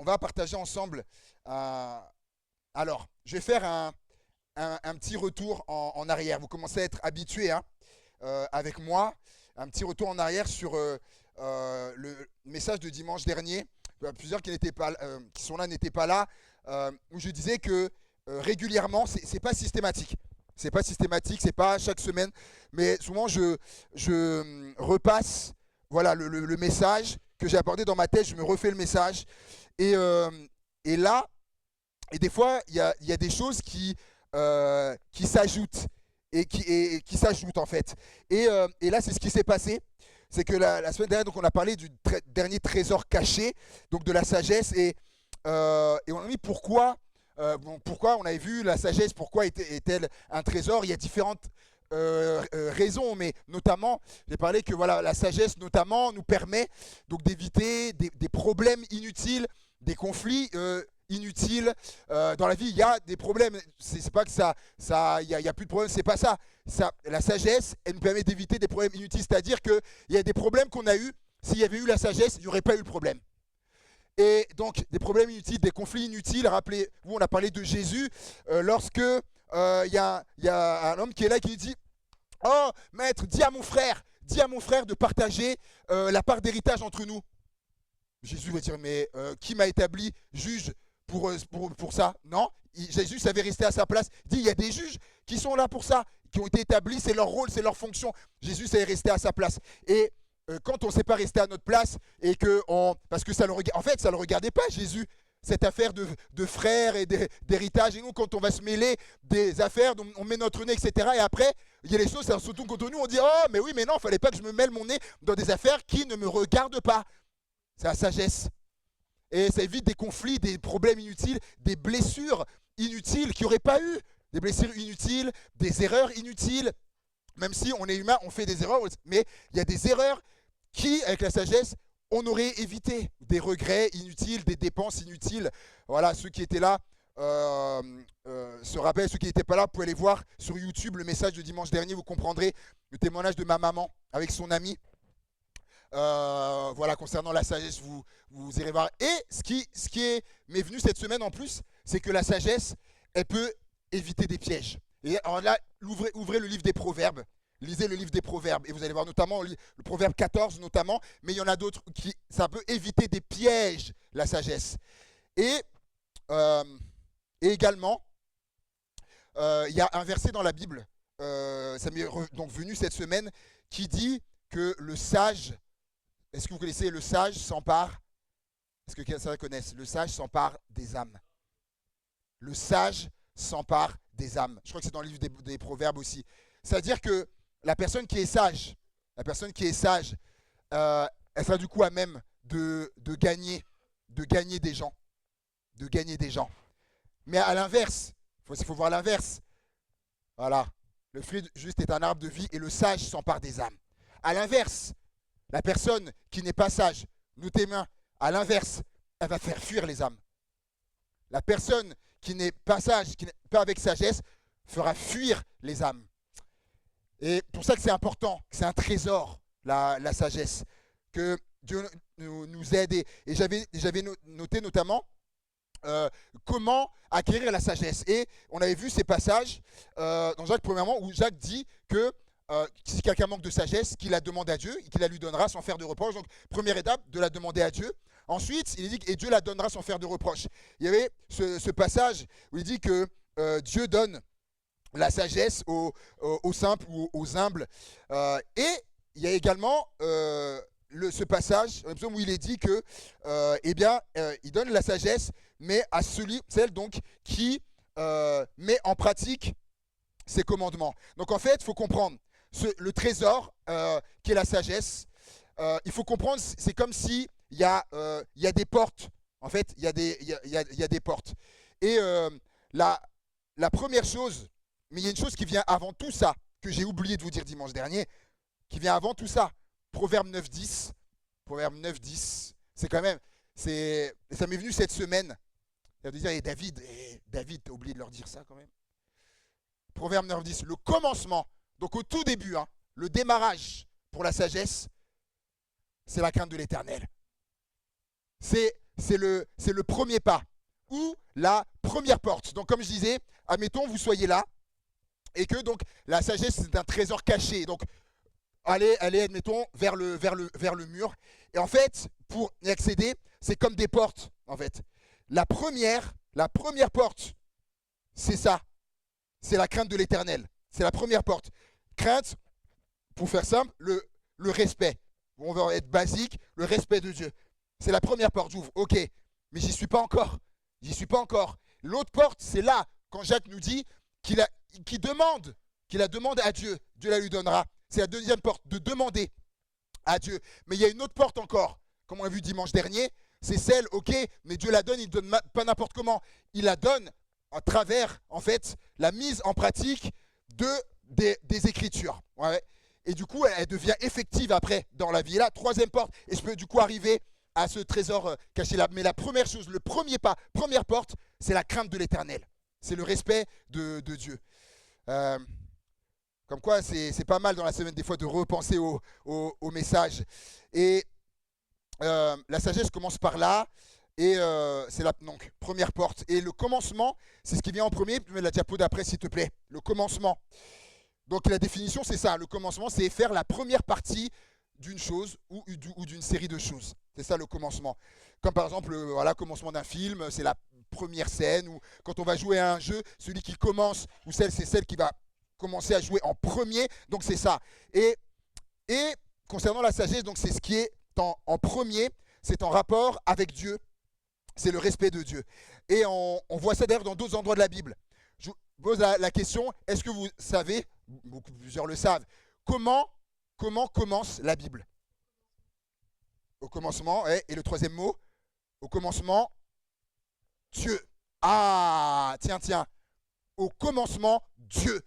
on va partager ensemble. euh, alors, je vais faire un petit retour en arrière. Vous commencez à être habitués hein, avec moi. Un petit retour en arrière sur le message de dimanche dernier. Plusieurs qui sont là n'étaient pas là. Où je disais que régulièrement, c'est pas systématique. C'est pas systématique, c'est pas chaque semaine. Mais souvent, je repasse voilà, le message que j'ai apporté dans ma tête. Je me refais le message. Et, euh, et là, et des fois, il y a des choses qui s'ajoutent et qui s'ajoutent en fait. Et là, c'est ce qui s'est passé. C'est que la semaine dernière, donc, on a parlé du dernier trésor caché, donc de la sagesse. Et on a mis pourquoi on avait vu la sagesse, pourquoi est-elle un trésor. Il y a différentes raisons, mais notamment, j'ai parlé que voilà, la sagesse notamment nous permet donc d'éviter des problèmes inutiles, des conflits inutiles. Dans la vie, il y a des problèmes. C'est pas que il y a plus de problèmes. C'est pas ça. La sagesse, elle nous permet d'éviter des problèmes inutiles. C'est-à-dire que il y a des problèmes qu'on a eus. S'il y avait eu la sagesse, il n'y aurait pas eu le problème. Et donc, des problèmes inutiles, des conflits inutiles. Rappelez-vous, on a parlé de Jésus lorsque il y a un homme qui est là qui dit oh, maître, dis à mon frère de partager la part d'héritage entre nous. Jésus va dire mais qui m'a établi juge pour ça? Non, Jésus savait rester à sa place. Il dit il y a des juges qui sont là pour ça, qui ont été établis, c'est leur rôle, c'est leur fonction. Jésus savait rester à sa place. Et quand on ne sait pas rester à notre place et parce que en fait ça le regardait pas Jésus, cette affaire de frères et d'héritage. Et nous, quand on va se mêler des affaires, on met notre nez, etc. Et après, il y a les choses, ça se retourne contre nous, on dit oh mais oui mais non, il fallait pas que je me mêle mon nez dans des affaires qui ne me regardent pas. C'est la sagesse. Et ça évite des conflits, des problèmes inutiles, des blessures inutiles qu'il n'y aurait pas eu. Des blessures inutiles, des erreurs inutiles. Même si on est humain, on fait des erreurs, mais il y a des erreurs qui, avec la sagesse, on aurait évité. Des regrets inutiles, des dépenses inutiles. Voilà, ceux qui étaient là se rappellent, ceux qui n'étaient pas là, vous pouvez aller voir sur YouTube le message de dimanche dernier, vous comprendrez le témoignage de ma maman avec son ami. Voilà, concernant la sagesse, vous irez voir. Et m'est venu cette semaine en plus, c'est que la sagesse, elle peut éviter des pièges. Et alors là, ouvrez le livre des Proverbes. Lisez le livre des Proverbes et vous allez voir notamment le Proverbe 14 notamment, mais il y en a d'autres qui ça peut éviter des pièges, la sagesse. Et, euh, et également, il y a un verset dans la Bible, ça m'est donc venu cette semaine, qui dit que le sage, est-ce que vous connaissez le sage s'empare? Est-ce que quelqu'un connaisse? Le sage s'empare des âmes. Le sage s'empare des âmes. Je crois que c'est dans le livre des Proverbes aussi. C'est-à-dire que la personne qui est sage, elle sera du coup à même de gagner des gens. De gagner des gens. Mais à l'inverse, il faut voir l'inverse. Voilà. Le fruit juste est un arbre de vie et le sage s'empare des âmes. À l'inverse, la personne qui n'est pas sage, nous témoins, à l'inverse, elle va faire fuir les âmes. La personne qui n'est pas sage, qui n'est pas avec sagesse, fera fuir les âmes. Et pour ça que c'est important, que c'est un trésor, la sagesse, que Dieu nous aide. Et j'avais noté notamment comment acquérir la sagesse. Et on avait vu ces passages dans Jacques, premièrement, où Jacques dit que si quelqu'un manque de sagesse, qu'il la demande à Dieu et qu'il la lui donnera sans faire de reproche. Donc, première étape, de la demander à Dieu. Ensuite, il dit et Dieu la donnera sans faire de reproche. Il y avait ce passage où il dit que Dieu donne la sagesse aux simples ou aux humbles. Et il y a également ce passage où il est dit que, il donne la sagesse, mais à celle donc qui met en pratique ses commandements. Donc en fait, il faut comprendre le trésor qui est la sagesse. Il faut comprendre, c'est comme si il y a des portes. En fait, il y a des portes. Et la première chose, mais il y a une chose qui vient avant tout ça, que j'ai oublié de vous dire dimanche dernier, qui vient avant tout ça. Proverbe 9.10. Proverbe 9.10. C'est quand même, ça m'est venu cette semaine. Il va dire, David, t'as oublié de leur dire ça quand même. Proverbe 9.10. Le commencement, donc au tout début, le démarrage pour la sagesse, c'est la crainte de l'Éternel. C'est c'est le premier pas ou la première porte. Donc comme je disais, admettons vous soyez là et que donc la sagesse c'est un trésor caché. Donc allez admettons vers le mur. Et en fait, pour y accéder, c'est comme des portes en fait. La première porte, c'est ça. C'est la crainte de l'Éternel. C'est la première porte. Crainte, pour faire simple, le respect. On va être basique, le respect de Dieu. C'est la première porte, j'ouvre. Ok, mais j'y suis pas encore. J'y suis pas encore. L'autre porte, c'est là, quand Jacques nous dit qu'il demande, qu'il a demandé à Dieu. Dieu la lui donnera. C'est la deuxième porte, de demander à Dieu. Mais il y a une autre porte encore, comme on a vu dimanche dernier. C'est celle, ok, mais Dieu la donne, il ne donne pas n'importe comment. Il la donne à travers, en fait, la mise en pratique des Écritures. Ouais. Et du coup, elle devient effective après dans la vie. Et là, troisième porte, et je peux du coup arriver à ce trésor caché là. Mais la première chose, le premier pas, première porte, c'est la crainte de l'Éternel. C'est le respect de Dieu. Comme quoi, c'est pas mal dans la semaine des fois de repenser au message. Et la sagesse commence par là. Et c'est la donc, première porte. Et le commencement, c'est ce qui vient en premier. Tu mets la diapo d'après, s'il te plaît. Le commencement. Donc la définition, c'est ça. Le commencement, c'est faire la première partie d'une chose ou d'une série de choses. C'est ça le commencement. Comme par exemple, voilà, commencement d'un film, c'est la première scène. Ou quand on va jouer à un jeu, celui qui commence, ou c'est celle qui va commencer à jouer en premier. Donc c'est ça. Et concernant la sagesse, donc c'est ce qui est en premier, c'est en rapport avec Dieu. C'est le respect de Dieu. Et on voit ça d'ailleurs dans d'autres endroits de la Bible. Je vous pose la question, est-ce que vous savez, plusieurs le savent, comment commence la Bible? Au commencement, et le troisième mot, au commencement, Dieu. Ah, tiens, au commencement, Dieu.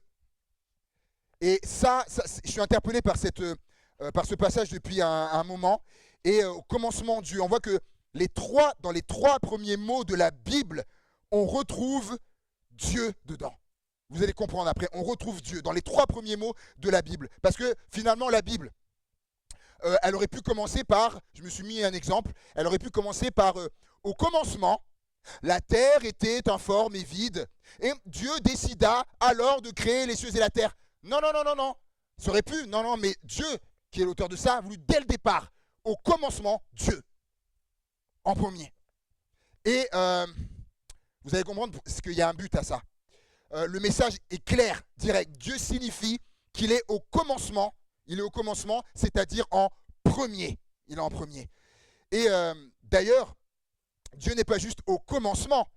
Et ça je suis interpellé par ce passage depuis un moment. Et au commencement, Dieu. On voit que dans les trois premiers mots de la Bible, on retrouve Dieu dedans. Vous allez comprendre après, on retrouve Dieu dans les trois premiers mots de la Bible. Parce que finalement, la Bible, elle aurait pu commencer par, je me suis mis un exemple, elle aurait pu commencer par, au commencement, la terre était informe et vide, et Dieu décida alors de créer les cieux et la terre. Non. Ça aurait pu, non, mais Dieu, qui est l'auteur de ça, a voulu dès le départ, au commencement, Dieu, en premier. Et vous allez comprendre qu'il y a un but à ça. Le message est clair, direct. Dieu signifie qu'il est au commencement. Il est au commencement, c'est-à-dire en premier. Il est en premier. Et d'ailleurs, Dieu n'est pas juste au commencement.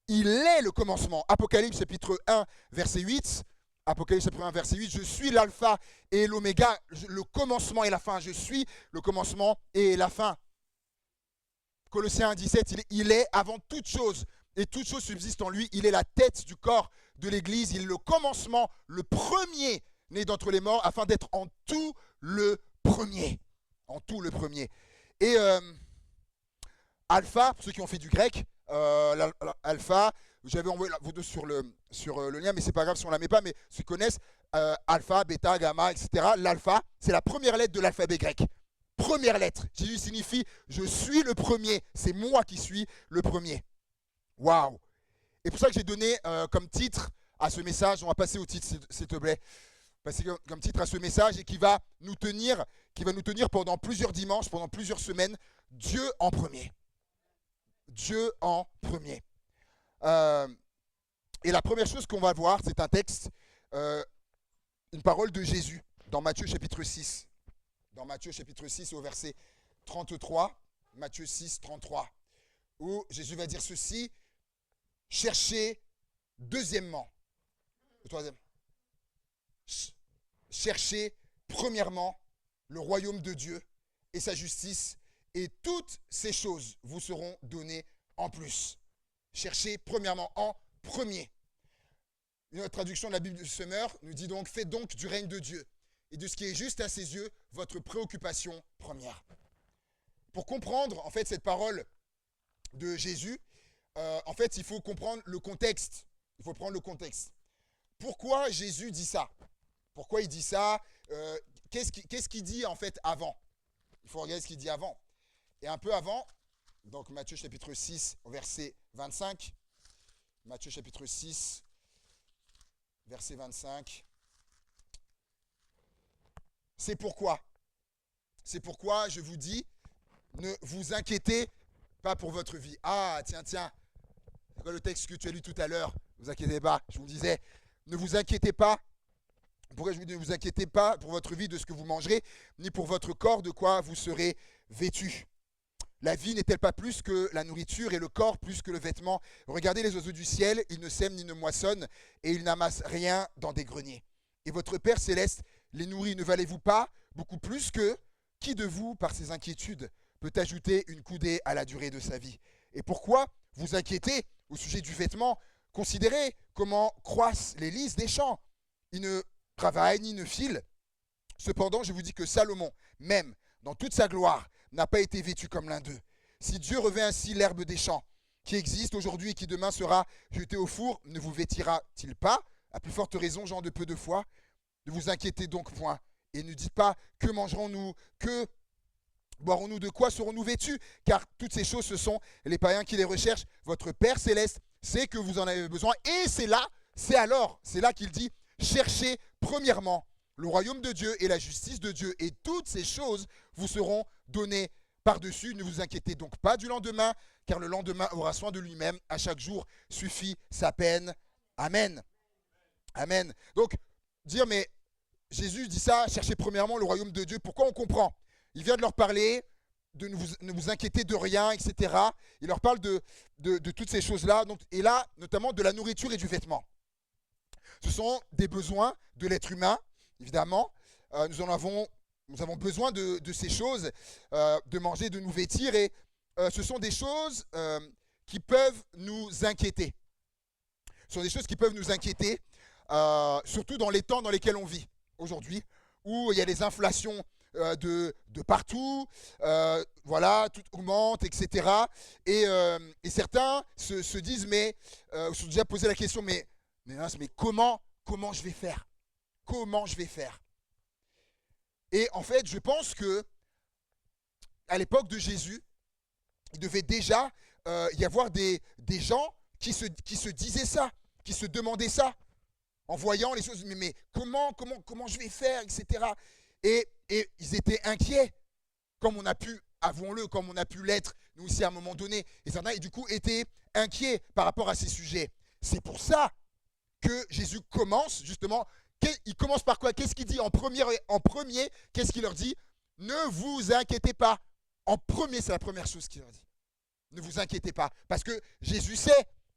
Il est le commencement. Apocalypse chapitre 1, verset 8. Apocalypse chapitre 1, verset 8. Je suis l'alpha et l'oméga, le commencement et la fin. Je suis le commencement et la fin. Colossiens 1, 17, il est avant toute chose. Et toute chose subsiste en lui. Il est la tête du corps de l'Église. Il est le commencement, le premier né d'entre les morts, afin d'être en tout le premier. En tout le premier. Et alpha, pour ceux qui ont fait du grec, alpha, j'avais envoyé la photo sur le lien, mais c'est pas grave si on la met pas, mais ceux qui connaissent, alpha, bêta, gamma, etc. L'alpha, c'est la première lettre de l'alphabet grec. Première lettre. Jésus signifie je suis le premier. C'est moi qui suis le premier. Waouh! Et pour ça que j'ai donné comme titre à ce message, on va passer au titre s'il te plaît, passer comme titre à ce message et qui va nous tenir pendant plusieurs dimanches, pendant plusieurs semaines, Dieu en premier. Dieu en premier. Et la première chose qu'on va voir, c'est un texte, une parole de Jésus dans Matthieu chapitre 6. Dans Matthieu chapitre 6 au verset 33, Matthieu 6, 33, où Jésus va dire ceci, cherchez deuxièmement, le troisième, cherchez premièrement le royaume de Dieu et sa justice, et toutes ces choses vous seront données en plus. Cherchez premièrement en premier. Une autre traduction de la Bible du Semeur nous dit donc, faites donc du règne de Dieu et de ce qui est juste à ses yeux, votre préoccupation première. Pour comprendre en fait cette parole de Jésus, en fait il faut comprendre le contexte. Il faut prendre le contexte. Pourquoi Jésus dit ça? Pourquoi il dit ça? Qu'est-ce qu'il dit en fait avant? Il faut regarder ce qu'il dit avant. Et un peu avant, Donc Matthieu chapitre 6, verset 25. Matthieu chapitre 6, verset 25. C'est pourquoi je vous dis, ne vous inquiétez pas pour votre vie. Ah, tiens, c'est quoi le texte que tu as lu tout à l'heure? Ne vous inquiétez pas, je vous disais, ne vous inquiétez pas. Pourquoi je vous dis ne vous inquiétez pas pour votre vie de ce que vous mangerez, ni pour votre corps de quoi vous serez vêtu. La vie n'est-elle pas plus que la nourriture et le corps plus que le vêtement? Regardez les oiseaux du ciel, ils ne sèment ni ne moissonnent et ils n'amassent rien dans des greniers. Et votre Père céleste les nourrit. Ne valez-vous pas beaucoup plus que qui de vous, par ses inquiétudes, peut ajouter une coudée à la durée de sa vie? Et pourquoi vous inquiétez au sujet du vêtement? Considérez comment croissent les lys des champs. Ils ne travaillent ni ne filent. Cependant, je vous dis que Salomon, même dans toute sa gloire, n'a pas été vêtu comme l'un d'eux. Si Dieu revêt ainsi l'herbe des champs, qui existe aujourd'hui et qui demain sera jetée au four, ne vous vêtira-t-il pas? À plus forte raison, gens de peu de foi. Ne vous inquiétez donc point, et ne dites pas que mangerons-nous, que boirons-nous, de quoi serons-nous vêtus? Car toutes ces choses, ce sont les païens qui les recherchent. Votre Père céleste sait que vous en avez besoin, et c'est là qu'il dit, cherchez premièrement le royaume de Dieu et la justice de Dieu, et toutes ces choses vous seront données par-dessus. Ne vous inquiétez donc pas du lendemain, car le lendemain aura soin de lui-même. À chaque jour suffit sa peine. Amen. Amen. Donc, dire, mais Jésus dit ça, cherchez premièrement le royaume de Dieu. Pourquoi on comprend? Il vient de leur parler, de ne vous inquiéter de rien, etc. Il leur parle de toutes ces choses-là, et là, notamment de la nourriture et du vêtement. Ce sont des besoins de l'être humain, évidemment. Nous avons besoin de ces choses, de manger, de nous vêtir, et ce sont des choses qui peuvent nous inquiéter. Ce sont des choses qui peuvent nous inquiéter, surtout dans les temps dans lesquels on vit aujourd'hui, où il y a des inflations de partout, voilà, tout augmente, etc. Et certains se disent, se sont déjà posé la question, mais comment je vais faire? Comment je vais faire? Et en fait, je pense que à l'époque de Jésus, il devait déjà y avoir des gens qui se disaient ça, qui se demandaient ça, en voyant les choses, mais comment je vais faire, etc. Et ils étaient inquiets, comme on a pu, avouons-le, comme on a pu l'être, nous aussi à un moment donné. Et certains, et du coup, étaient inquiets par rapport à ces sujets. C'est pour ça que Jésus commence, justement, il commence par quoi? Qu'est-ce qu'il dit en premier? Qu'est-ce qu'il leur dit? Ne vous inquiétez pas. En premier, c'est la première chose qu'il leur dit. Ne vous inquiétez pas. Parce que Jésus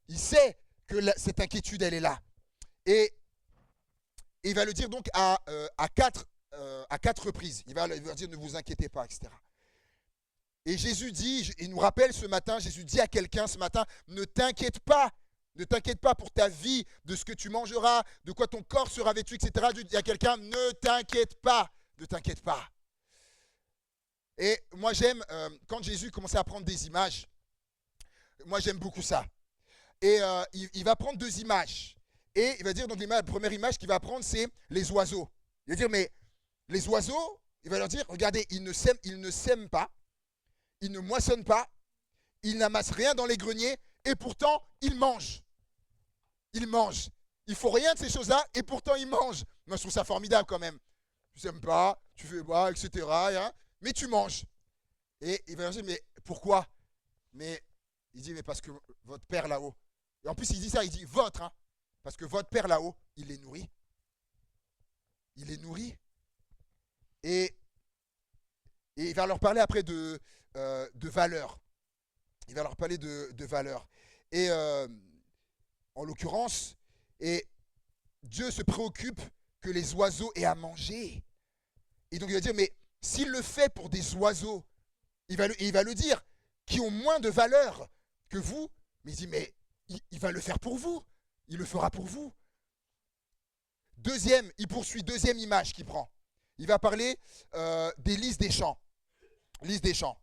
il sait que cette inquiétude, elle est là. Et il va le dire donc à 4 reprises. Il va leur dire ne vous inquiétez pas, etc. Et Jésus dit, il nous rappelle ce matin, Jésus dit à quelqu'un ce matin, ne t'inquiète pas. Ne t'inquiète pas pour ta vie, de ce que tu mangeras, de quoi ton corps sera vêtu, etc. Il dit à quelqu'un, ne t'inquiète pas. Ne t'inquiète pas. Et moi j'aime, quand Jésus commençait à prendre des images, moi j'aime beaucoup ça. Et il va prendre 2 images. Et il va dire, donc la première image qu'il va prendre, c'est les oiseaux. Il va dire, mais les oiseaux, il va leur dire, regardez, ils ne sèment pas, ils ne moissonnent pas, ils n'amassent rien dans les greniers, et pourtant, ils mangent. Ils mangent. Il ne faut rien de ces choses-là, et pourtant, ils mangent. Moi, je trouve ça formidable quand même. Tu ne sèmes pas, tu fais pas, etc. Hein, mais tu manges. Et il va leur dire, mais pourquoi? Mais il dit, mais parce que votre Père là-haut. Et en plus, il dit ça, il dit votre, hein, parce que votre Père là-haut, il les nourrit. Il les nourrit. Et il va leur parler après de valeur. Il va leur parler de valeur. Et en l'occurrence, Dieu se préoccupe que les oiseaux aient à manger. Et donc il va dire, mais s'il le fait pour des oiseaux, il va le dire, qui ont moins de valeur que vous, mais il dit, mais il va le faire pour vous. Il le fera pour vous. Il poursuit, deuxième image qu'il prend. Il va parler des lys des champs. Lys des champs.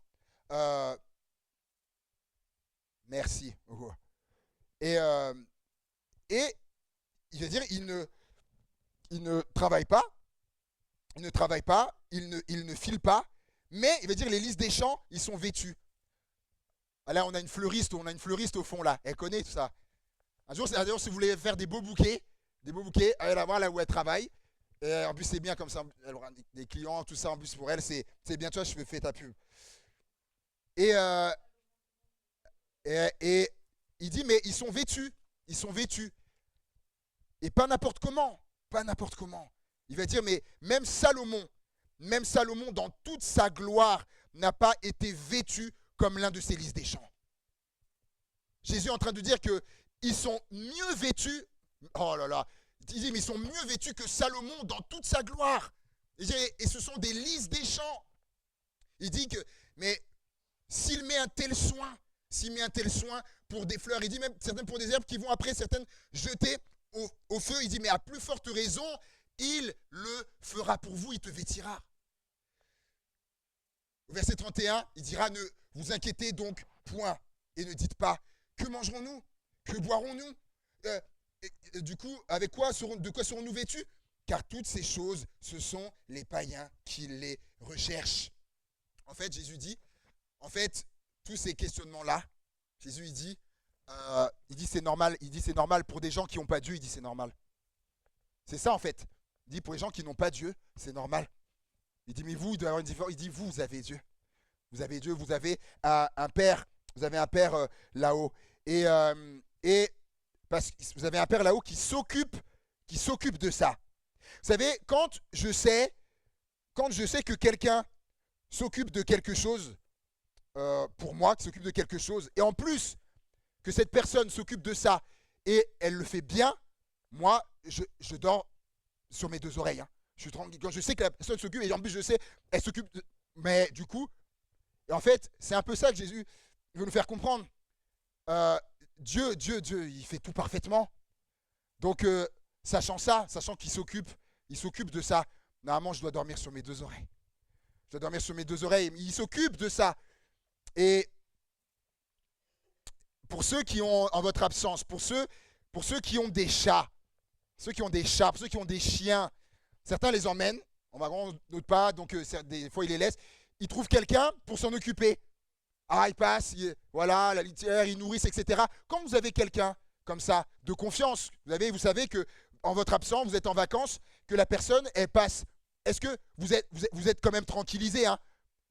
Merci. Et il va dire, il ne travaille pas, il ne file pas, mais il va dire les lys des champs, ils sont vêtus. Là, on a une fleuriste au fond là. Elle connaît tout ça. Un jour, si vous voulez faire des beaux bouquets, allez la voir là où elle travaille. Et en plus, c'est bien comme ça. Elle aura des clients, tout ça. En plus, pour elle, c'est bien. Toi, je fais ta pub. Et, euh, et il dit, mais ils sont vêtus. Ils sont vêtus. Et pas n'importe comment. Pas n'importe comment. Il va dire, mais même Salomon, dans toute sa gloire, n'a pas été vêtu comme l'un de ces lys des champs. Jésus est en train de dire qu'ils sont mieux vêtus. Oh là là. Il dit, mais ils sont mieux vêtus que Salomon dans toute sa gloire. Et ce sont des lys des champs. Il dit que, mais s'il met un tel soin pour des fleurs, il dit même certaines pour des herbes qui vont après certaines jeter au feu, il dit, mais à plus forte raison, il le fera pour vous, il te vêtira. Au verset 31, il dira, ne vous inquiétez donc point et ne dites pas, que mangerons-nous? Que boirons-nous? Du coup, de quoi serons-nous vêtus? Car toutes ces choses, ce sont les païens qui les recherchent. En fait, Jésus dit, tous ces questionnements-là, Jésus il dit c'est normal. Il dit c'est normal pour des gens qui n'ont pas Dieu. Il dit c'est normal. C'est ça en fait. Il dit pour les gens qui n'ont pas Dieu, c'est normal. Il dit mais vous, il doit y avoir une différence. Il dit vous avez Dieu. Vous avez Dieu. Vous avez un père. Vous avez un père là-haut. Et parce que vous avez un père là-haut qui s'occupe de ça. Vous savez, quand je sais que quelqu'un s'occupe de quelque chose pour moi, qui s'occupe de quelque chose, et en plus que cette personne s'occupe de ça et elle le fait bien, moi, je dors sur mes deux oreilles. Hein. Je suis tranquille. Quand je sais que la personne s'occupe, et en plus je sais, elle s'occupe de... Mais du coup, et en fait, c'est un peu ça que Jésus veut nous faire comprendre. Dieu, il fait tout parfaitement. Donc, sachant qu'il s'occupe de ça, normalement, je dois dormir sur mes deux oreilles. Je dois dormir sur mes deux oreilles. Il s'occupe de ça. Et pour ceux qui ont, en votre absence, pour ceux qui ont des chats, pour ceux qui ont des chiens, certains les emmènent, on va grand, d'autres pas, donc des fois ils les laissent. Ils trouvent quelqu'un pour s'en occuper. Ah, ils passent, voilà, la litière, ils nourrissent, etc. Quand vous avez quelqu'un comme ça, de confiance, vous savez que en votre absence, vous êtes en vacances, que la personne, elle passe. Est-ce que vous êtes quand même tranquillisé, hein?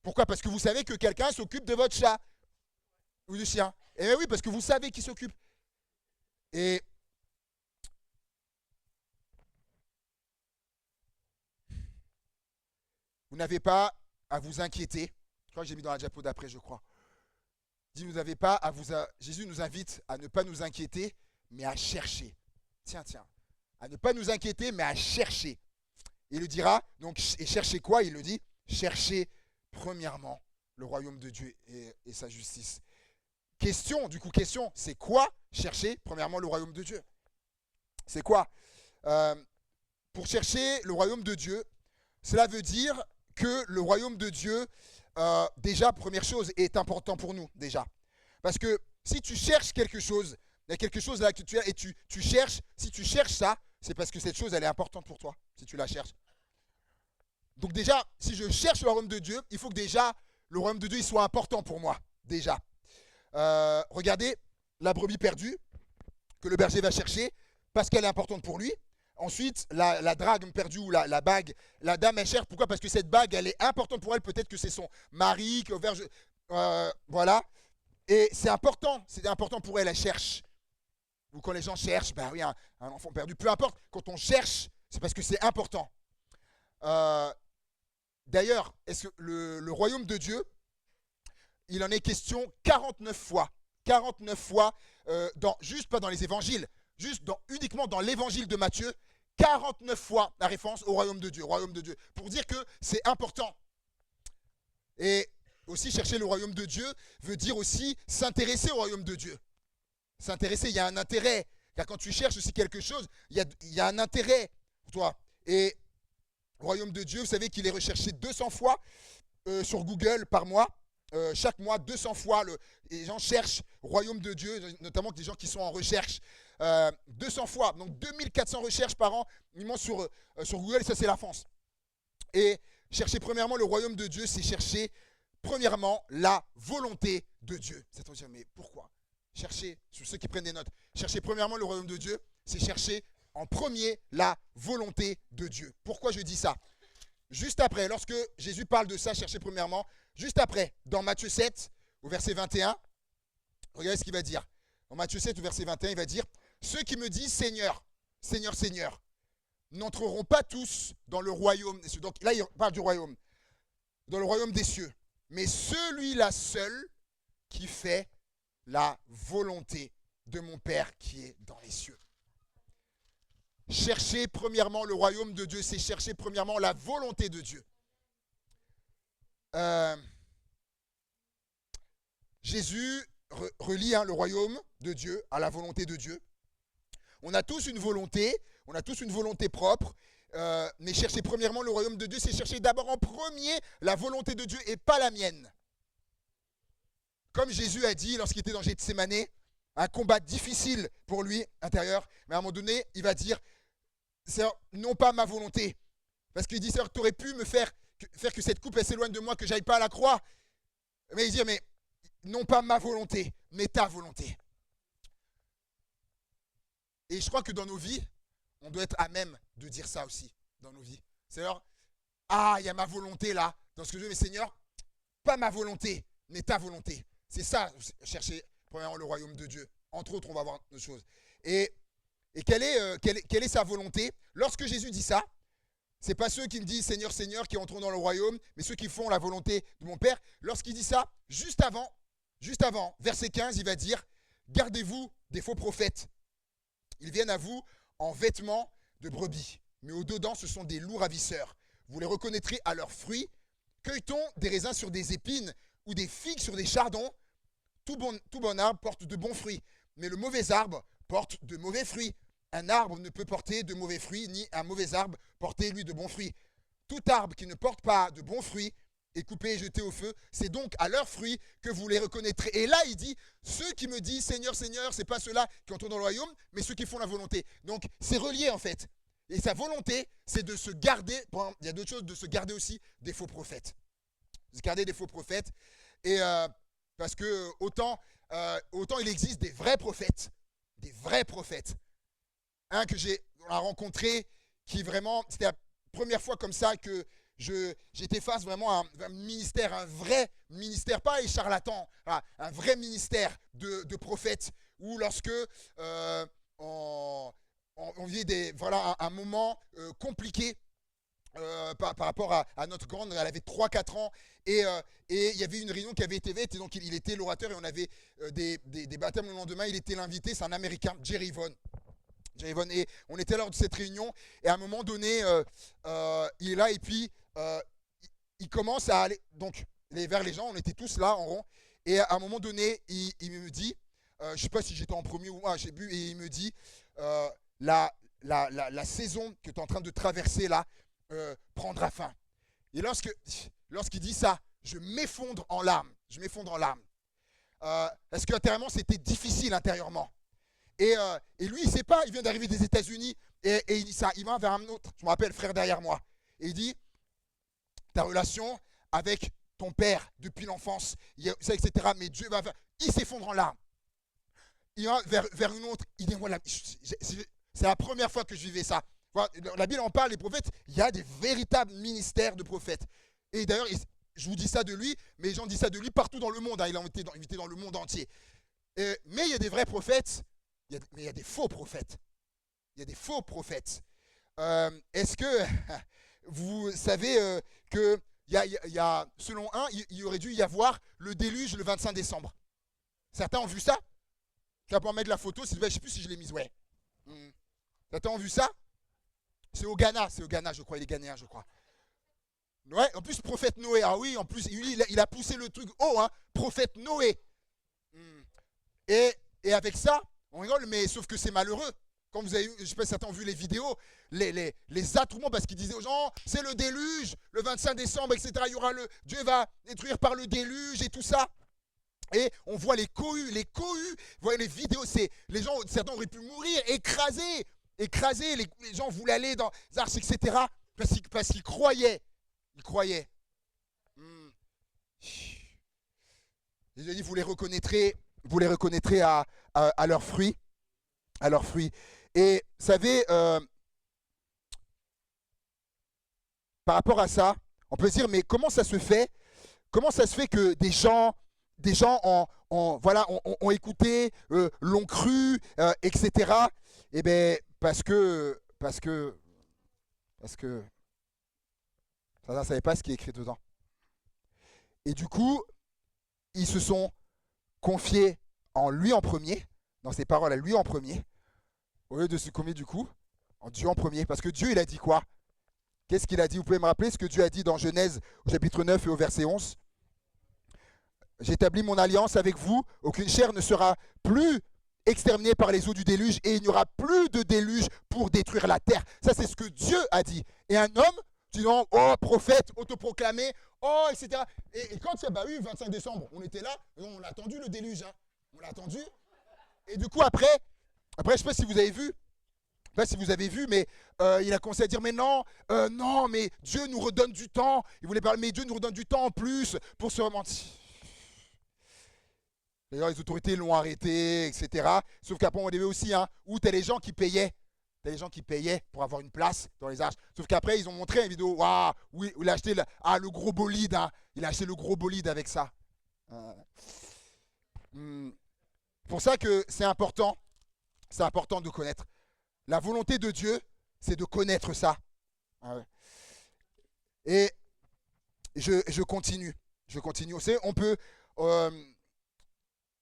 Pourquoi? Parce que vous savez que quelqu'un s'occupe de votre chat ou du chien. Et oui, parce que vous savez qui s'occupe. Et vous n'avez pas à vous inquiéter. Je crois que j'ai mis dans la diapo d'après, je crois. Jésus nous invite à ne pas nous inquiéter, mais à chercher. Tiens. À ne pas nous inquiéter, mais à chercher. Il le dira, donc, et chercher quoi? Il le dit, chercher premièrement le royaume de Dieu et sa justice. Question, c'est quoi chercher premièrement le royaume de Dieu? C'est quoi? Pour chercher le royaume de Dieu, cela veut dire que le royaume de Dieu, déjà, première chose, est important pour nous, déjà. Parce que si tu cherches quelque chose, il y a quelque chose là que tu as et tu cherches, si tu cherches ça, c'est parce que cette chose, elle est importante pour toi, si tu la cherches. Donc déjà, si je cherche le royaume de Dieu, il faut que déjà, le royaume de Dieu, il soit important pour moi, déjà. Regardez la brebis perdue que le berger va chercher parce qu'elle est importante pour lui. Ensuite, la drague perdue ou la bague, la dame elle cherche. Pourquoi? Parce que cette bague, elle est importante pour elle. Peut-être que c'est son mari, voilà. Et c'est important pour elle, elle cherche. Ou quand les gens cherchent, ben oui, un enfant perdu, peu importe. Quand on cherche, c'est parce que c'est important. D'ailleurs, est-ce que le royaume de Dieu, il en est question 49 fois. 49 fois, juste pas dans les évangiles, uniquement dans l'évangile de Matthieu, 49 fois la référence au royaume de Dieu, pour dire que c'est important. Et aussi, chercher le royaume de Dieu veut dire aussi s'intéresser au royaume de Dieu. S'intéresser, il y a un intérêt. Car quand tu cherches aussi quelque chose, il y a un intérêt pour toi. Et le royaume de Dieu, vous savez qu'il est recherché 200 fois sur Google par mois. Chaque mois, 200 fois, les gens cherchent royaume de Dieu, notamment des gens qui sont en recherche. 200 fois, donc 2400 recherches par an, uniquement sur Google, et ça c'est la France. Et chercher premièrement le royaume de Dieu, c'est chercher premièrement la volonté de Dieu. Certains vont dire, mais pourquoi? Chercher, ceux qui prennent des notes, chercher premièrement le royaume de Dieu, c'est chercher en premier la volonté de Dieu. Pourquoi je dis ça? Juste après, lorsque Jésus parle de ça, chercher premièrement, juste après, dans Matthieu 7, au verset 21, regardez ce qu'il va dire. Dans Matthieu 7, au verset 21, il va dire, ceux qui me disent Seigneur, Seigneur, Seigneur, n'entreront pas tous dans le royaume des cieux. Donc là, il parle du royaume, dans le royaume des cieux. Mais celui-là seul qui fait la volonté de mon Père qui est dans les cieux. Chercher premièrement le royaume de Dieu, c'est chercher premièrement la volonté de Dieu. Jésus relie le royaume de Dieu à la volonté de Dieu. On a tous une volonté propre, mais chercher premièrement le royaume de Dieu, c'est chercher d'abord en premier la volonté de Dieu et pas la mienne. Comme Jésus a dit lorsqu'il était dans Gethsémanée, un combat difficile pour lui intérieur, mais à un moment donné, il va dire, Seigneur, non pas ma volonté, parce qu'il dit, Seigneur, tu aurais pu me faire que cette coupe elle s'éloigne de moi, que j'aille pas à la croix, mais il dit, mais non pas ma volonté, mais ta volonté. Et je crois que dans nos vies, on doit être à même de dire ça aussi, dans nos vies. Seigneur, il y a ma volonté là, dans ce que je veux, mais Seigneur, pas ma volonté, mais ta volonté. C'est ça, chercher premièrement le royaume de Dieu. Entre autres, on va voir d'autres choses. Et quelle est sa volonté? Lorsque Jésus dit ça, ce n'est pas ceux qui me disent Seigneur, Seigneur qui entreront dans le royaume, mais ceux qui font la volonté de mon Père. Lorsqu'il dit ça, juste avant, verset 15, il va dire, gardez-vous des faux prophètes. Ils viennent à vous en vêtements de brebis, mais au-dedans, ce sont des loups ravisseurs. Vous les reconnaîtrez à leurs fruits. Cueille-t-on des raisins sur des épines ou des figues sur des chardons? Tout bon arbre porte de bons fruits, mais le mauvais arbre porte de mauvais fruits. Un arbre ne peut porter de mauvais fruits, ni un mauvais arbre porter, lui, de bons fruits. Tout arbre qui ne porte pas de bons fruits est coupé et jeté au feu. C'est donc à leurs fruits que vous les reconnaîtrez. Et là, il dit, ceux qui me disent Seigneur, Seigneur, ce n'est pas ceux-là qui entrent dans le royaume, mais ceux qui font la volonté. Donc, c'est relié en fait. Et sa volonté, c'est de se garder, bon, il y a d'autres choses, de se garder aussi des faux prophètes. Se garder des faux prophètes. Et parce que autant il existe des vrais prophètes. Un que on a rencontré, qui vraiment, c'était la première fois comme ça que j'étais face vraiment à un ministère, un vrai ministère, pas les charlatans, un vrai ministère de prophètes, où lorsque on vit un moment compliqué par rapport à notre grande, elle avait 3-4 ans, et il y avait une réunion qui avait été faite, et donc il était l'orateur, et on avait des baptêmes le lendemain, il était l'invité, c'est un Américain, Jerry Vaughan. Et on était lors de cette réunion, et à un moment donné, il est là, et puis il commence à aller donc, vers les gens, on était tous là en rond, et à un moment donné, il me dit, je ne sais pas si j'étais en premier ou moi, j'ai bu, et il me dit, la saison que tu es en train de traverser là prendra fin. Et lorsqu'il dit ça, je m'effondre en larmes. Parce qu'intérieurement, c'était difficile intérieurement. Et lui, il ne sait pas, il vient d'arriver des États-Unis et il dit ça. Il va vers un autre, je me rappelle, frère derrière moi. Et il dit, ta relation avec ton père depuis l'enfance, etc. Mais Dieu va faire. Il s'effondre en larmes. Il va vers une autre. Il dit, voilà, c'est la première fois que je vivais ça. Voilà, la Bible en parle, les prophètes, il y a des véritables ministères de prophètes. Et d'ailleurs, je vous dis ça de lui, mais les gens disent ça de lui partout dans le monde. Hein, il a été dans le monde entier. Mais il y a des vrais prophètes. Mais il y a des faux prophètes. Est-ce que vous savez que selon il y aurait dû y avoir le déluge le 25 décembre? Certains ont vu ça? Tu vas pouvoir mettre la photo, je ne sais plus si je l'ai mise, ouais. Certains ont vu ça? C'est au Ghana, je crois, il est ghanéen, je crois. Ouais, en plus, prophète Noé, oui, en plus, il a poussé le truc haut, hein, prophète Noé. Et avec ça, on rigole, mais sauf que c'est malheureux. Quand vous avez eu, je ne sais pas si certains ont vu les vidéos, les attroupements, parce qu'ils disaient aux gens, c'est le déluge, le 25 décembre, etc. Dieu va détruire par le déluge et tout ça. Et on voit les cohues, vous voyez les vidéos, les gens, certains auraient pu mourir, écrasés, les gens voulaient aller dans les arches, etc. Parce qu'ils croyaient. Jésus a dit, vous les reconnaîtrez à leurs fruits. À leurs fruits. Et vous savez, par rapport à ça, on peut se dire, mais comment ça se fait? Comment ça se fait que des gens voilà, ont écouté, l'ont cru, etc. Eh bien, parce que ça ne savait pas ce qui est écrit dedans. Et du coup, ils se sont confiés en lui en premier, dans ses paroles à lui en premier, au lieu de se confier du coup en Dieu en premier. Parce que Dieu, il a dit quoi? Qu'est-ce qu'il a dit? Vous pouvez me rappeler ce que Dieu a dit dans Genèse au chapitre 9 et au verset 11? J'établis mon alliance avec vous, aucune chair ne sera plus exterminée par les eaux du déluge et il n'y aura plus de déluge pour détruire la terre. Ça, c'est ce que Dieu a dit. Et un homme, disant, oh, prophète, autoproclamé, oh, etc. Et quand c'est, bah oui, 25 décembre, on était là, et on a attendu le déluge, hein. On l'a attendu. Et du coup, après, je ne sais pas si vous avez vu, mais il a commencé à dire, mais non, non, mais Dieu nous redonne du temps. Il voulait parler, mais Dieu nous redonne du temps en plus pour se rementir. D'ailleurs, les autorités l'ont arrêté, etc. Sauf qu'après, on avait aussi, hein, où tu as les gens qui payaient. Tu as les gens qui payaient pour avoir une place dans les arches. Sauf qu'après, ils ont montré une vidéo, waouh, où il a acheté le gros bolide. Hein. Il a acheté le gros bolide avec ça. Pour ça que c'est important de connaître. La volonté de Dieu, c'est de connaître ça. Et je continue. Vous savez,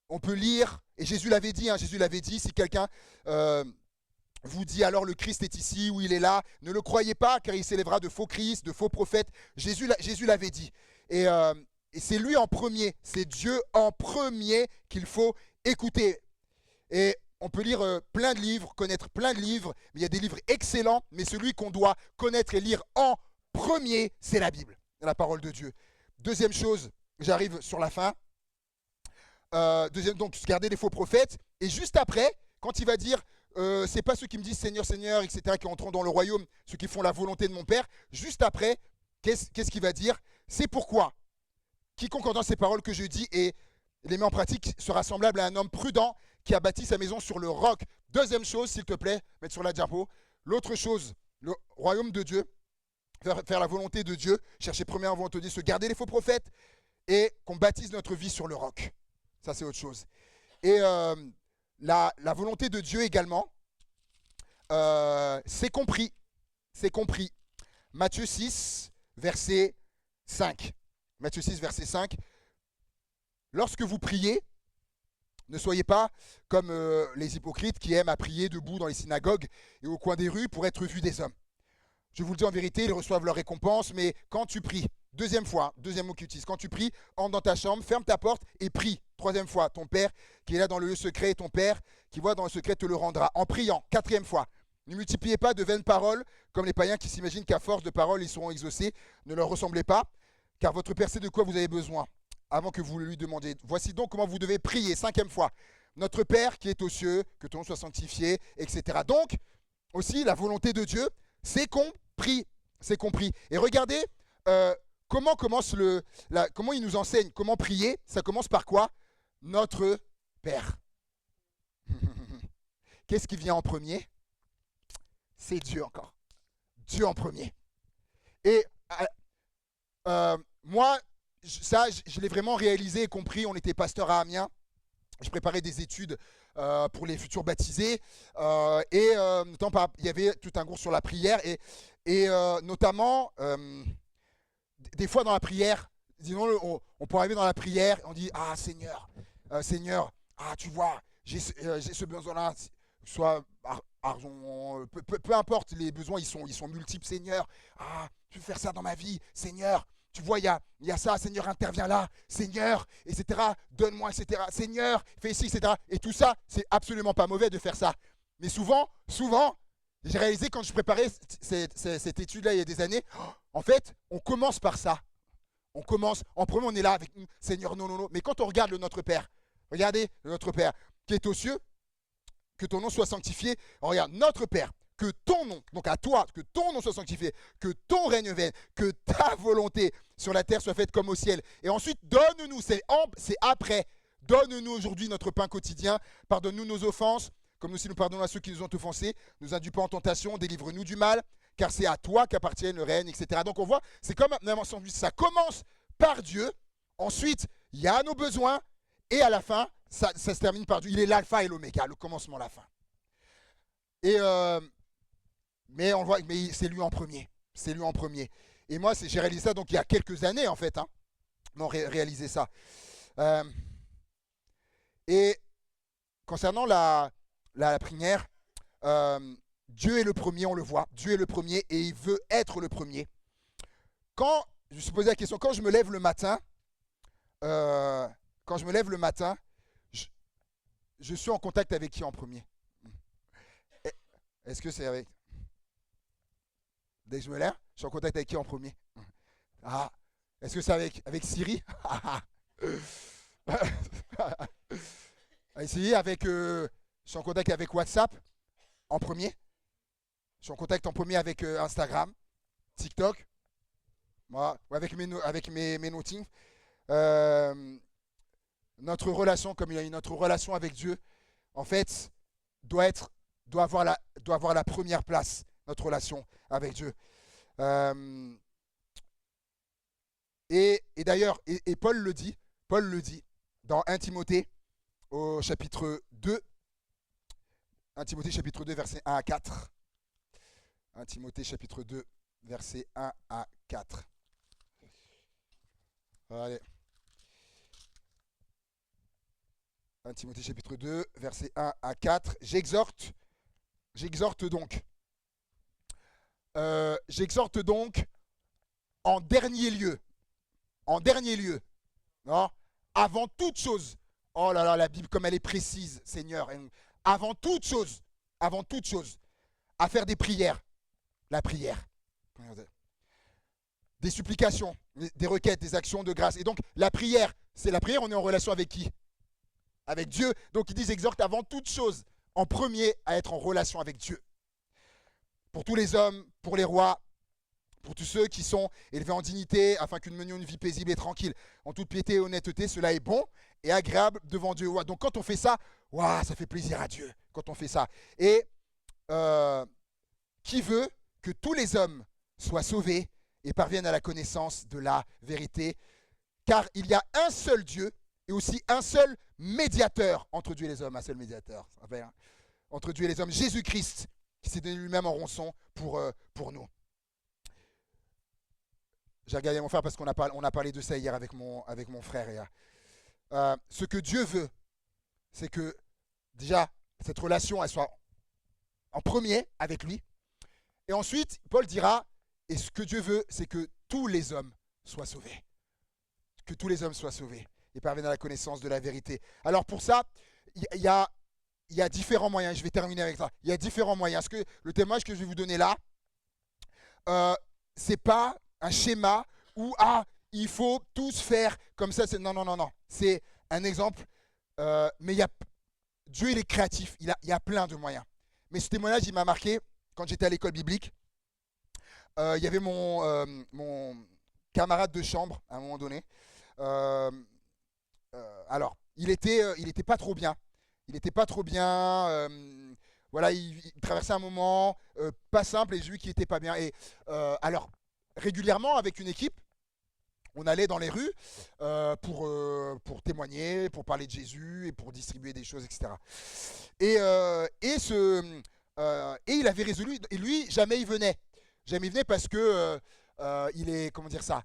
on peut lire, et Jésus l'avait dit, si quelqu'un vous dit alors le Christ est ici ou il est là, ne le croyez pas car il s'élèvera de faux Christ, de faux prophètes. Jésus l'avait dit. Et c'est lui en premier, c'est Dieu en premier qu'il faut écouter. Et on peut lire plein de livres, connaître plein de livres, mais il y a des livres excellents, mais celui qu'on doit connaître et lire en premier, c'est la Bible, la parole de Dieu. Deuxième chose, j'arrive sur la fin. Deuxième, donc, garder les faux prophètes. Et juste après, quand il va dire, c'est pas ceux qui me disent Seigneur, Seigneur, etc., qui entreront dans le royaume, ceux qui font la volonté de mon Père. Juste après, qu'est-ce qu'il va dire? C'est pourquoi quiconque entend ces paroles que je dis et les met en pratique sera semblable à un homme prudent qui a bâti sa maison sur le roc. Deuxième chose, s'il te plaît, mettre sur la diapo. L'autre chose, le royaume de Dieu, faire la volonté de Dieu, chercher premièrement volonté de Dieu, se garder les faux prophètes et qu'on bâtisse notre vie sur le roc. Ça, c'est autre chose. Et la volonté de Dieu également, c'est compris. C'est compris. Matthieu 6, verset 5. Matthieu 6, verset 5. Lorsque vous priez, ne soyez pas comme les hypocrites qui aiment à prier debout dans les synagogues et au coin des rues pour être vus des hommes. Je vous le dis en vérité, ils reçoivent leur récompense, mais quand tu pries, deuxième mot qu'ils utilisent, quand tu pries, entre dans ta chambre, ferme ta porte et prie. Troisième fois, ton Père qui est là dans le lieu secret et ton Père qui voit dans le secret te le rendra. En priant, quatrième fois, ne multipliez pas de vaines paroles comme les païens qui s'imaginent qu'à force de paroles ils seront exaucés. Ne leur ressemblez pas, car votre Père sait de quoi vous avez besoin avant que vous le lui demandiez. Voici donc comment vous devez prier. Cinquième fois, notre Père qui est aux cieux, que ton nom soit sanctifié, etc. Donc, aussi, la volonté de Dieu, c'est compris. C'est compris. Et regardez comment comment il nous enseigne comment prier. Ça commence par quoi? Notre Père. Qu'est-ce qui vient en premier? C'est Dieu encore. Dieu en premier. Et moi, ça, je l'ai vraiment réalisé et compris. On était pasteur à Amiens. Je préparais des études pour les futurs baptisés. Notamment, il y avait tout un cours sur la prière. Et notamment, des fois dans la prière, disons, on peut arriver dans la prière, on dit, ah Seigneur, Seigneur, ah tu vois, j'ai ce besoin-là, soit argent, peu importe, les besoins, ils sont multiples, Seigneur, ah, tu veux faire ça dans ma vie, Seigneur, tu vois, il y a ça, Seigneur, interviens là, Seigneur, etc., donne-moi, etc., Seigneur, fais ici, etc. Et tout ça, c'est absolument pas mauvais de faire ça. Mais souvent, j'ai réalisé quand je préparais cette étude-là il y a des années, en fait, on commence par ça. On commence, en premier, on est là avec nous, Seigneur, non, non, non. Mais quand on regarde Notre Père, regardez Notre Père qui est aux cieux, que ton nom soit sanctifié. On regarde Notre Père, que ton nom, donc à toi, que ton nom soit sanctifié, que ton règne vienne, que ta volonté sur la terre soit faite comme au ciel. Et ensuite, donne-nous, c'est après, donne-nous aujourd'hui notre pain quotidien, pardonne-nous nos offenses, comme nous aussi nous pardonnons à ceux qui nous ont offensés, ne nous induis pas en tentation, délivre-nous du mal, car c'est à toi qu'appartient le règne, etc. Donc on voit, c'est comme un ensemble, ça commence par Dieu, ensuite il y a nos besoins, et à la fin, ça se termine par Dieu. Il est l'alpha et l'oméga, le commencement, la fin. Et mais on voit, mais c'est lui en premier. C'est lui en premier. Et moi, j'ai réalisé ça donc il y a quelques années en fait. Non, réalisé ça. Et concernant la prière, Dieu est le premier, on le voit. Dieu est le premier et il veut être le premier. Quand je me suis posé la question, quand je me lève le matin, je suis en contact avec qui en premier? Est-ce que c'est avec... Dès que je me lève, je suis en contact avec qui en premier? Ah, est-ce que c'est avec Siri? Siri, je suis en contact avec WhatsApp en premier. Je suis en contact en premier avec Instagram, TikTok, moi, avec mes notings. Notre relation, comme il y a notre relation avec Dieu, en fait, doit avoir la première place, notre relation avec Dieu. Et d'ailleurs, et Paul le dit dans 1 Timothée au chapitre 2, 1 Timothée chapitre 2, versets 1 à 4. 1 Timothée chapitre 2, versets 1 à 4. Allez. 1 Timothée chapitre 2, versets 1 à 4. J'exhorte donc en dernier lieu, non, avant toute chose. Oh là là, la Bible comme elle est précise, Seigneur. Avant toute chose, à faire des prières, la prière, des supplications, des requêtes, des actions de grâce. Et donc la prière, on est en relation avec qui? Avec Dieu. Donc ils disent exhorte avant toute chose, en premier, à être en relation avec Dieu. Pour tous les hommes, pour les rois, pour tous ceux qui sont élevés en dignité, afin que nous menions une vie paisible et tranquille, en toute piété et honnêteté, cela est bon et agréable devant Dieu. Donc quand on fait ça, ça fait plaisir à Dieu quand on fait ça. Et qui veut que tous les hommes soient sauvés et parviennent à la connaissance de la vérité, car il y a un seul Dieu et aussi un seul médiateur entre Dieu et les hommes, un seul médiateur, entre Dieu et les hommes, Jésus-Christ, qui s'est donné lui-même en rançon pour nous. J'ai regardé mon frère parce qu'on a parlé de ça hier avec mon frère. Ce que Dieu veut, c'est que déjà cette relation elle soit en premier avec lui. Et ensuite, Paul dira, et ce que Dieu veut, c'est que tous les hommes soient sauvés. Que tous les hommes soient sauvés et parviennent à la connaissance de la vérité. Alors pour ça, il y a différents moyens. Je vais terminer avec ça. Il y a différents moyens. Le témoignage que je vais vous donner là, c'est pas un schéma où il faut tous faire comme ça. Non. C'est un exemple. Mais Dieu, il est créatif. Il y a plein de moyens. Mais ce témoignage, il m'a marqué quand j'étais à l'école biblique. Il y avait mon camarade de chambre à un moment donné. Alors, il était pas trop bien. Voilà, il traversait un moment pas simple et j'ai vu qu'il était pas bien. Et alors, régulièrement, avec une équipe, on allait dans les rues pour témoigner, pour parler de Jésus et pour distribuer des choses, etc. Et il avait résolu, et lui, jamais il venait. Jamais il venait parce que il est, comment dire ça,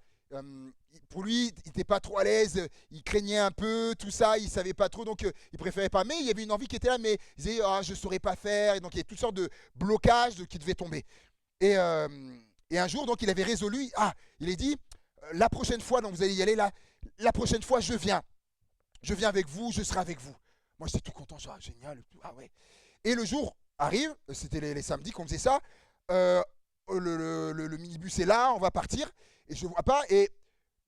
pour lui, il n'était pas trop à l'aise, il craignait un peu, tout ça, il ne savait pas trop, donc il préférait pas. Mais il y avait une envie qui était là, mais il disait, je ne saurais pas faire, et donc il y a toutes sortes de blocages qui devaient tomber. Et un jour, donc, il avait résolu, il a dit, la prochaine fois, donc vous allez y aller, la prochaine fois, je viens avec vous, je serai avec vous. Moi, j'étais tout content, génial, ouais. Et le jour arrive, c'était les samedis qu'on faisait ça, le minibus est là, on va partir, et je ne vois pas, et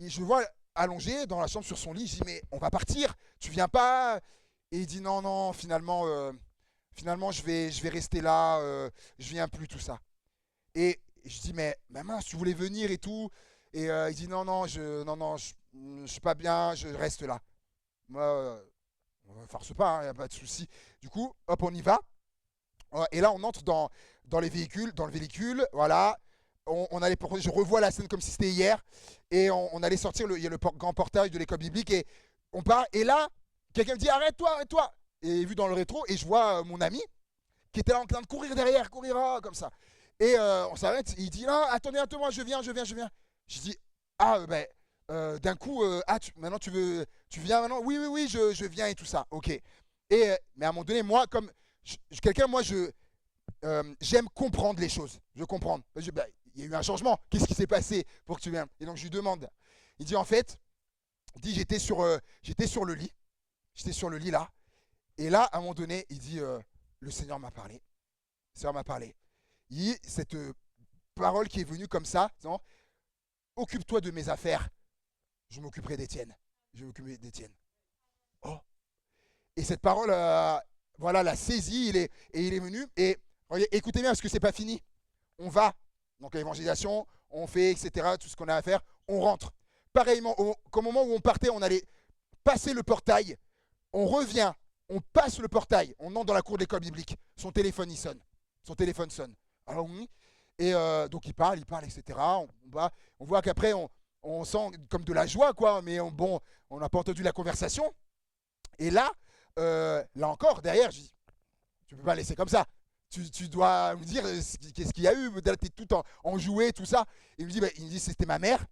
je le vois allongé dans la chambre sur son lit, je dis mais on va partir, tu viens pas? Et il dit non, finalement finalement, je vais rester là, je viens plus, tout ça. Et je dis, mais mince, tu voulais venir et tout. Et il dit, non, je suis pas bien, je reste là. Moi, on ne force pas, il n'y a pas de souci. Du coup, hop, on y va. Et là, on entre dans les véhicules, dans le véhicule, voilà. On allait, je revois la scène comme si c'était hier. Et on allait sortir, il y a le grand portail de l'école biblique. Et on part. Et là, quelqu'un me dit, arrête-toi, arrête-toi. Et vu dans le rétro, et je vois mon ami qui était là en train de courir derrière, courir comme ça. Et on s'arrête, il dit, non, attendez un peu, moi, je viens. Je dis, d'un coup, maintenant tu viens maintenant. Oui, oui, oui, je viens et tout ça. Ok. Mais à un moment donné, moi, comme quelqu'un, moi, j'aime comprendre les choses. Je comprends. Il y a eu un changement. Qu'est-ce qui s'est passé pour que tu viennes? Et donc je lui demande. Il dit en fait, j'étais sur le lit. J'étais sur le lit là. Et là, à un moment donné, il dit, le Seigneur m'a parlé. Le Seigneur m'a parlé. Il dit, cette parole qui est venue comme ça, disant, occupe-toi de mes affaires. Je m'occuperai d'Étienne. Je vais m'occuper d'Étienne. Oh. Et cette parole, voilà, l'a saisi, et il est venu. Et écoutez bien, parce que c'est pas fini. On va, donc à l'évangélisation, on fait, etc., tout ce qu'on a à faire, on rentre. Pareillement, au moment où on partait, on allait passer le portail, on revient, on passe le portail, on entre dans la cour de l'école biblique. Son téléphone, il sonne. Son téléphone sonne. Alors, oui. Et donc il parle, etc. On voit qu'après, on sent comme de la joie, quoi, mais bon, on n'a pas entendu la conversation. Et là encore, derrière, je dis, tu peux pas laisser comme ça. Tu dois me dire qu'est-ce qu'il y a eu. Là, tu es tout en jouet, tout ça. Il me dit, c'était ma mère.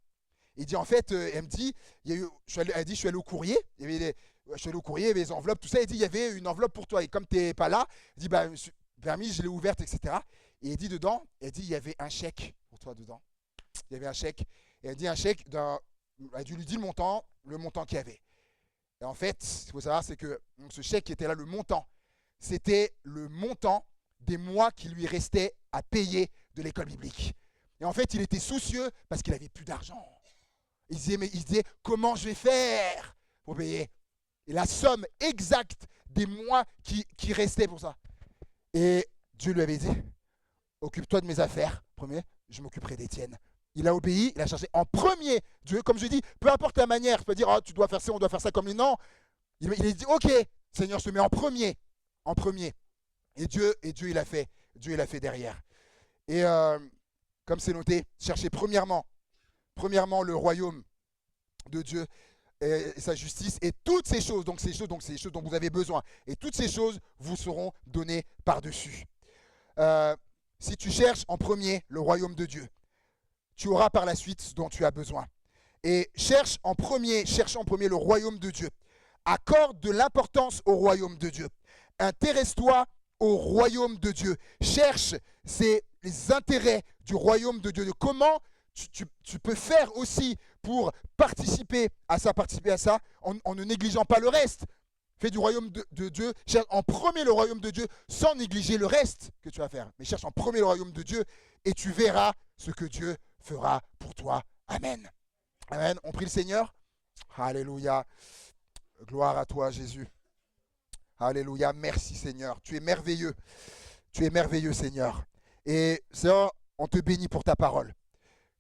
Il dit, en fait, elle me dit, elle dit, je suis allé au courrier. Je suis allé au courrier, il y avait des enveloppes, tout ça. Il dit, il y avait une enveloppe pour toi. Et comme tu n'es pas là, il dit, permis, je l'ai ouverte, etc. Et il dit dedans, il y avait un chèque pour toi dedans. Il y avait un chèque. Et elle dit un chèque elle lui dit le montant qu'il y avait. Et en fait, ce qu'il faut savoir, c'est que ce chèque qui était là, le montant, c'était le montant des mois qui lui restaient à payer de l'école biblique. Et en fait, il était soucieux parce qu'il n'avait plus d'argent. Il se disait, comment je vais faire pour payer? Et la somme exacte des mois qui restaient pour ça. Et Dieu lui avait dit, occupe-toi de mes affaires, premier, je m'occuperai d'Étienne. Il a obéi, il a cherché en premier Dieu, comme je dis, peu importe la manière, tu peux dire, oh, tu dois faire ça, on doit faire ça comme lui. Non, il a dit, ok, Seigneur, je te mets en premier. Et Dieu, il a fait derrière. Et comme c'est noté, cherchez premièrement le royaume de Dieu et sa justice, et toutes ces choses, donc ces choses dont vous avez besoin, et toutes ces choses vous seront données par-dessus. Si tu cherches en premier le royaume de Dieu, tu auras par la suite ce dont tu as besoin. Et cherche en premier le royaume de Dieu. Accorde de l'importance au royaume de Dieu. Intéresse-toi au royaume de Dieu. Cherche les intérêts du royaume de Dieu. De comment tu peux faire aussi pour participer à ça en ne négligeant pas le reste. Fais du royaume de Dieu. Cherche en premier le royaume de Dieu sans négliger le reste que tu vas faire. Mais cherche en premier le royaume de Dieu et tu verras ce que Dieu fera pour toi. Amen. Amen. On prie le Seigneur. Alléluia. Gloire à toi, Jésus. Alléluia. Merci, Seigneur. Tu es merveilleux. Tu es merveilleux, Seigneur. Et Seigneur, on te bénit pour ta parole,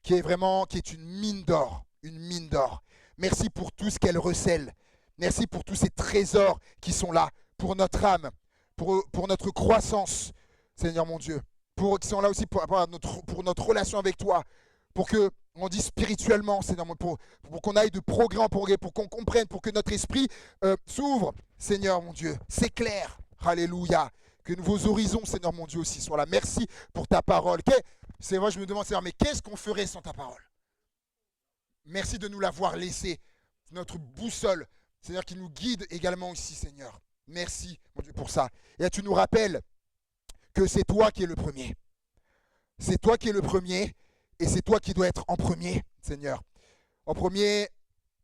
qui est une mine d'or. Une mine d'or. Merci pour tout ce qu'elle recèle. Merci pour tous ces trésors qui sont là, pour notre âme, pour notre croissance, Seigneur mon Dieu. Qui sont là aussi pour notre relation avec toi, pour qu'on dise spirituellement, Seigneur, pour qu'on aille de progrès en progrès, pour qu'on comprenne, pour que notre esprit s'ouvre, Seigneur mon Dieu. C'est clair, alléluia. Que vos horizons, Seigneur mon Dieu, aussi soient là. Merci pour ta parole. C'est vrai, je me demande, Seigneur, mais qu'est-ce qu'on ferait sans ta parole? Merci de nous l'avoir laissée, notre boussole, Seigneur, qui nous guide également ici, Seigneur. Merci, mon Dieu, pour ça. Et là, tu nous rappelles que c'est toi qui es le premier. C'est toi qui es le premier et c'est toi qui dois être en premier, Seigneur. En premier,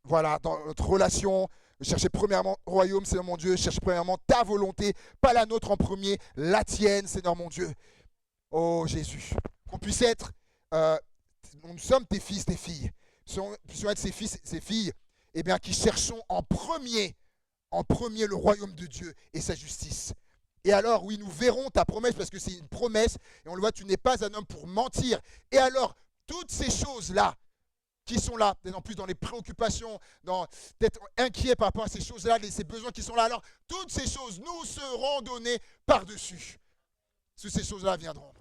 voilà, dans notre relation, chercher premièrement le royaume, Seigneur mon Dieu, chercher premièrement ta volonté, pas la nôtre en premier, la tienne, Seigneur mon Dieu. Oh Jésus, qu'on puisse être, nous sommes tes fils, tes filles, puissions être ces fils, ces filles, qui cherchons en premier le royaume de Dieu et sa justice. Et alors, oui, nous verrons ta promesse parce que c'est une promesse. Et on le voit, tu n'es pas un homme pour mentir. Et alors, toutes ces choses-là qui sont là, en plus dans les préoccupations, d'être inquiet par rapport à ces choses-là, ces besoins qui sont là, alors toutes ces choses nous seront données par-dessus. Toutes ces choses-là viendront.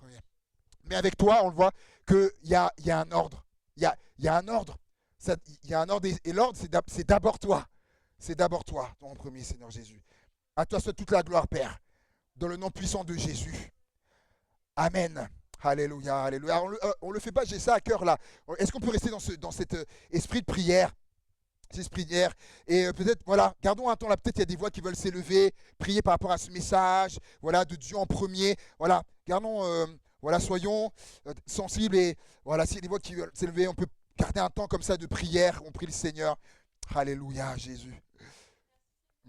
Mais avec toi, on le voit qu'il y a un ordre. Il y a un ordre. Il y a un ordre et l'ordre, c'est d'abord toi. C'est d'abord toi, en premier, Seigneur Jésus. À toi soit toute la gloire, Père, dans le nom puissant de Jésus. Amen. Alléluia, alléluia. On le fait pas, j'ai ça à cœur là. Est-ce qu'on peut rester dans cet esprit de prière? Cet esprit de prière. Et peut-être, voilà, gardons un temps là, peut-être il y a des voix qui veulent s'élever, prier par rapport à ce message, voilà, de Dieu en premier. Voilà, gardons, voilà, soyons sensibles et voilà, s'il y a des voix qui veulent s'élever, on peut garder un temps comme ça de prière, on prie le Seigneur. Alléluia, Jésus.